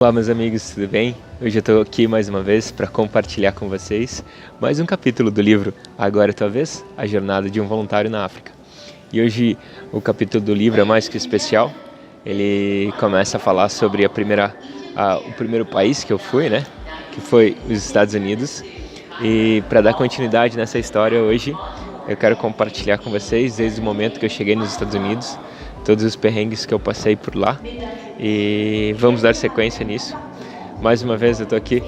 Olá, meus amigos, tudo bem? Hoje eu estou aqui mais uma vez para compartilhar com vocês mais um capítulo do livro Agora é Tua Vez, a jornada de um voluntário na África. E hoje o capítulo do livro é mais que especial. Ele começa a falar sobre o primeiro país que eu fui, que foi os Estados Unidos. E para dar continuidade nessa história hoje, eu quero compartilhar com vocês desde o momento que eu cheguei nos Estados Unidos, todos os perrengues que eu passei por lá. E vamos dar sequência nisso. Mais uma vez eu estou aqui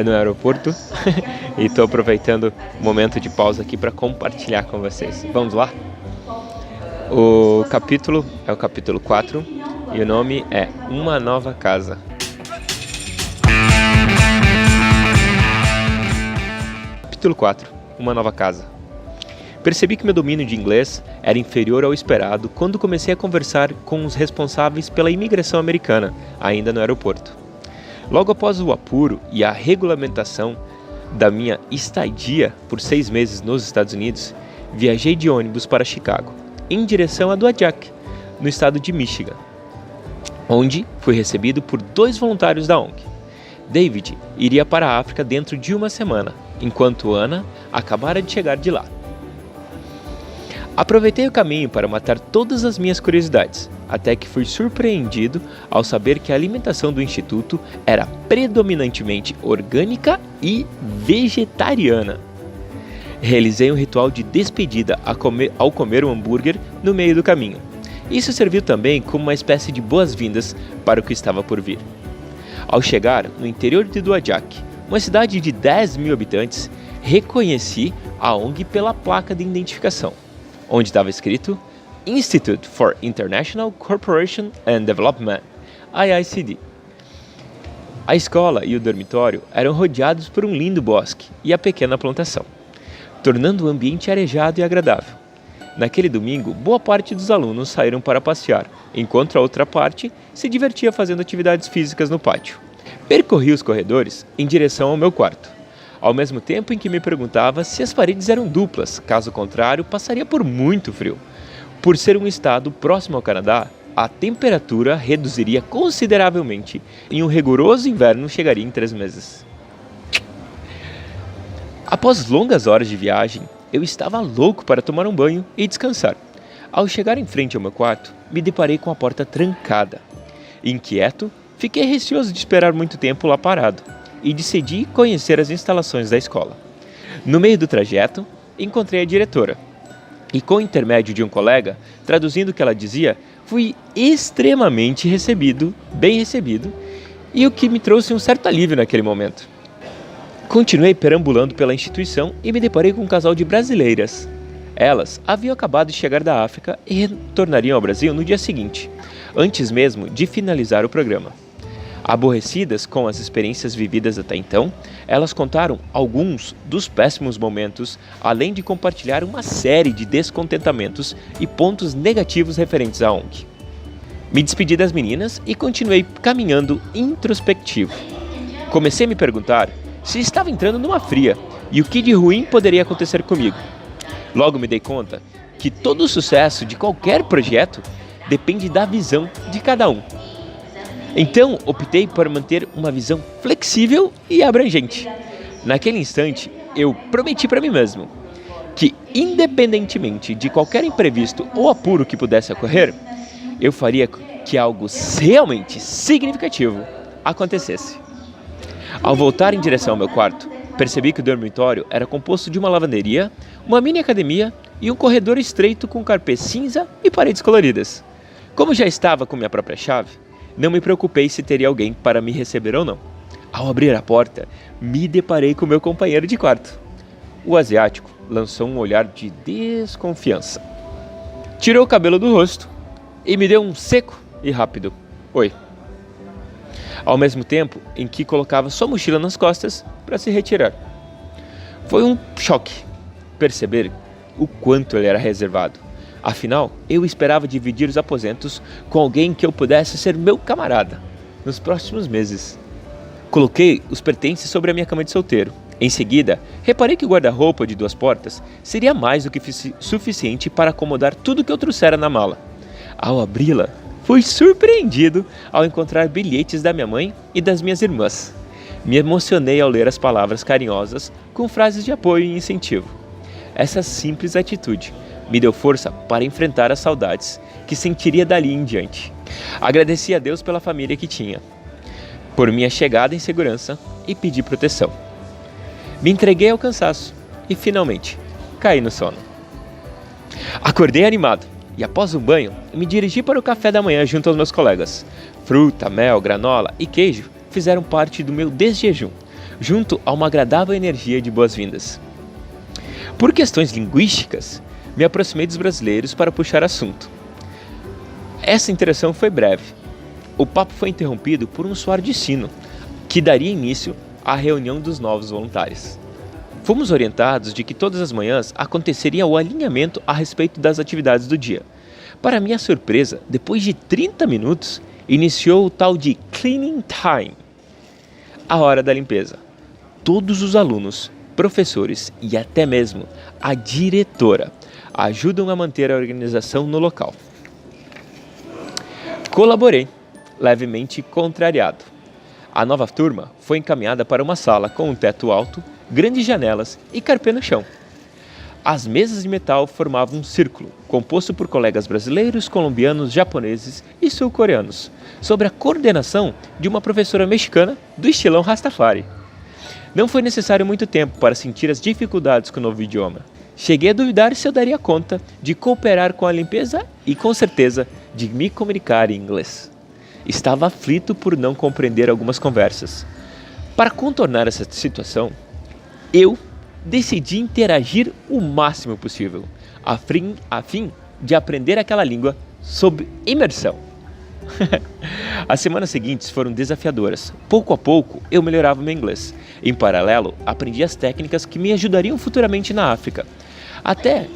no aeroporto e estou aproveitando o momento de pausa aqui para compartilhar com vocês. Vamos lá? O capítulo é o capítulo 4 e o nome é Uma Nova Casa. Capítulo 4. Uma Nova Casa. Percebi que meu domínio de inglês era inferior ao esperado quando comecei a conversar com os responsáveis pela imigração americana, ainda no aeroporto. Logo após o apuro e a regulamentação da minha estadia por 6 meses nos Estados Unidos, viajei de ônibus para Chicago, em direção a Dowagiac, no estado de Michigan, onde fui recebido por 2 voluntários da ONG. David iria para a África dentro de uma semana, enquanto Ana acabara de chegar de lá. Aproveitei o caminho para matar todas as minhas curiosidades, até que fui surpreendido ao saber que a alimentação do Instituto era predominantemente orgânica e vegetariana. Realizei um ritual de despedida ao comer um hambúrguer no meio do caminho. Isso serviu também como uma espécie de boas-vindas para o que estava por vir. Ao chegar no interior de Dowagiac, uma cidade de 10 mil habitantes, reconheci a ONG pela placa de identificação, onde estava escrito Institute for International Cooperation and Development, IICD. A escola e o dormitório eram rodeados por um lindo bosque e a pequena plantação, tornando o ambiente arejado e agradável. Naquele domingo, boa parte dos alunos saíram para passear, enquanto a outra parte se divertia fazendo atividades físicas no pátio. Percorri os corredores em direção ao meu quarto, ao mesmo tempo em que me perguntava se as paredes eram duplas, caso contrário, passaria por muito frio. Por ser um estado próximo ao Canadá, a temperatura reduziria consideravelmente e um rigoroso inverno chegaria em 3 meses. Após longas horas de viagem, eu estava louco para tomar um banho e descansar. Ao chegar em frente ao meu quarto, me deparei com a porta trancada. Inquieto, fiquei receoso de esperar muito tempo lá parado e decidi conhecer as instalações da escola. No meio do trajeto, encontrei a diretora. E com o intermédio de um colega, traduzindo o que ela dizia, fui extremamente bem recebido, e o que me trouxe um certo alívio naquele momento. Continuei perambulando pela instituição e me deparei com um casal de brasileiras. Elas haviam acabado de chegar da África e retornariam ao Brasil no dia seguinte, antes mesmo de finalizar o programa. Aborrecidas com as experiências vividas até então, elas contaram alguns dos péssimos momentos, além de compartilhar uma série de descontentamentos e pontos negativos referentes à ONG. Me despedi das meninas e continuei caminhando introspectivo. Comecei a me perguntar se estava entrando numa fria e o que de ruim poderia acontecer comigo. Logo me dei conta que todo o sucesso de qualquer projeto depende da visão de cada um. Então, optei por manter uma visão flexível e abrangente. Naquele instante, eu prometi para mim mesmo que, independentemente de qualquer imprevisto ou apuro que pudesse ocorrer, eu faria que algo realmente significativo acontecesse. Ao voltar em direção ao meu quarto, percebi que o dormitório era composto de uma lavanderia, uma mini academia e um corredor estreito com carpê cinza e paredes coloridas. Como já estava com minha própria chave, não me preocupei se teria alguém para me receber ou não. Ao abrir a porta, me deparei com meu companheiro de quarto. O asiático lançou um olhar de desconfiança. Tirou o cabelo do rosto e me deu um seco e rápido "Oi", ao mesmo tempo em que colocava sua mochila nas costas para se retirar. Foi um choque perceber o quanto ele era reservado. Afinal, eu esperava dividir os aposentos com alguém que eu pudesse ser meu camarada nos próximos meses. Coloquei os pertences sobre a minha cama de solteiro. Em seguida, reparei que o guarda-roupa de 2 portas seria mais do que suficiente para acomodar tudo que eu trouxera na mala. Ao abri-la, Fui surpreendido ao encontrar bilhetes da minha mãe e das minhas irmãs. Me emocionei ao ler as palavras carinhosas com frases de apoio e incentivo. Essa simples atitude me deu força para enfrentar as saudades que sentiria dali em diante. Agradeci a Deus pela família que tinha, por minha chegada em segurança e pedi proteção. Me entreguei ao cansaço e, finalmente, caí no sono. Acordei animado e, após um banho, me dirigi para o café da manhã junto aos meus colegas. Fruta, mel, granola e queijo fizeram parte do meu desjejum, junto a uma agradável energia de boas-vindas. Por questões linguísticas, me aproximei dos brasileiros para puxar assunto. Essa interação foi breve. O papo foi interrompido por um soar de sino, que daria início à reunião dos novos voluntários. Fomos orientados de que todas as manhãs aconteceria o alinhamento a respeito das atividades do dia. Para minha surpresa, depois de 30 minutos, iniciou o tal de cleaning time, a hora da limpeza. Todos os alunos, professores e até mesmo a diretora ajudam a manter a organização no local. Colaborei, levemente contrariado. A nova turma foi encaminhada para uma sala com um teto alto, grandes janelas e carpê no chão. As mesas de metal formavam um círculo, composto por colegas brasileiros, colombianos, japoneses e sul-coreanos, sob a coordenação de uma professora mexicana do estilão Rastafari. Não foi necessário muito tempo para sentir as dificuldades com o novo idioma. Cheguei a duvidar se eu daria conta de cooperar com a limpeza e, com certeza, de me comunicar em inglês. Estava aflito por não compreender algumas conversas. Para contornar essa situação, eu decidi interagir o máximo possível, a fim de aprender aquela língua sob imersão. As semanas seguintes foram desafiadoras. Pouco a pouco, eu melhorava meu inglês. Em paralelo, aprendi as técnicas que me ajudariam futuramente na África. Até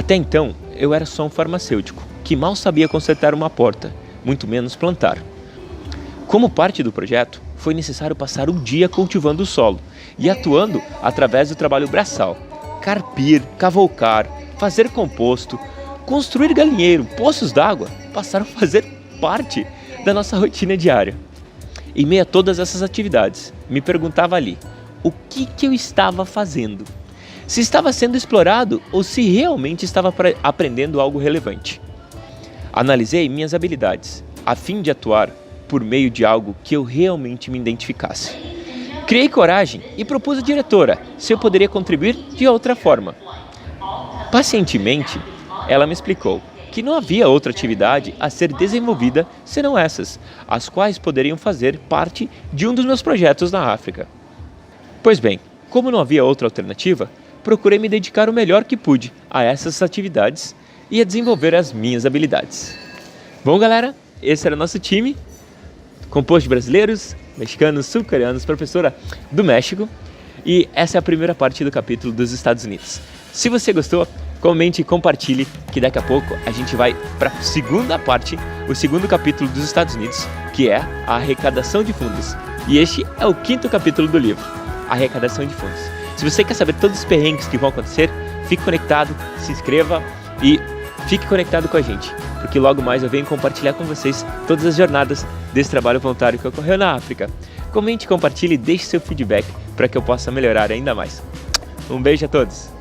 então, eu era só um farmacêutico, que mal sabia consertar uma porta, muito menos plantar. Como parte do projeto, foi necessário passar um dia cultivando o solo e atuando através do trabalho braçal. Carpir, cavoucar, fazer composto, construir galinheiro, poços d'água, passaram a fazer parte da nossa rotina diária. Em meio a todas essas atividades, me perguntava ali, o que eu estava fazendo? Se estava sendo explorado ou se realmente estava aprendendo algo relevante. Analisei minhas habilidades, a fim de atuar por meio de algo que eu realmente me identificasse. Criei coragem e propus à diretora se eu poderia contribuir de outra forma. Pacientemente, ela me explicou que não havia outra atividade a ser desenvolvida senão essas, as quais poderiam fazer parte de um dos meus projetos na África. Pois bem, como não havia outra alternativa, procurei me dedicar o melhor que pude a essas atividades e a desenvolver as minhas habilidades. Bom, galera, esse era o nosso time, composto de brasileiros, mexicanos, sul-coreanos, professora do México, e essa é a primeira parte do capítulo dos Estados Unidos. Se você gostou, comente e compartilhe, que daqui a pouco a gente vai para a segunda parte, o segundo capítulo dos Estados Unidos, que é a arrecadação de fundos. E este é o 5º capítulo do livro, Arrecadação de Fundos. Se você quer saber todos os perrengues que vão acontecer, fique conectado, se inscreva e fique conectado com a gente, porque logo mais eu venho compartilhar com vocês todas as jornadas desse trabalho voluntário que ocorreu na África. Comente, compartilhe e deixe seu feedback para que eu possa melhorar ainda mais. Um beijo a todos!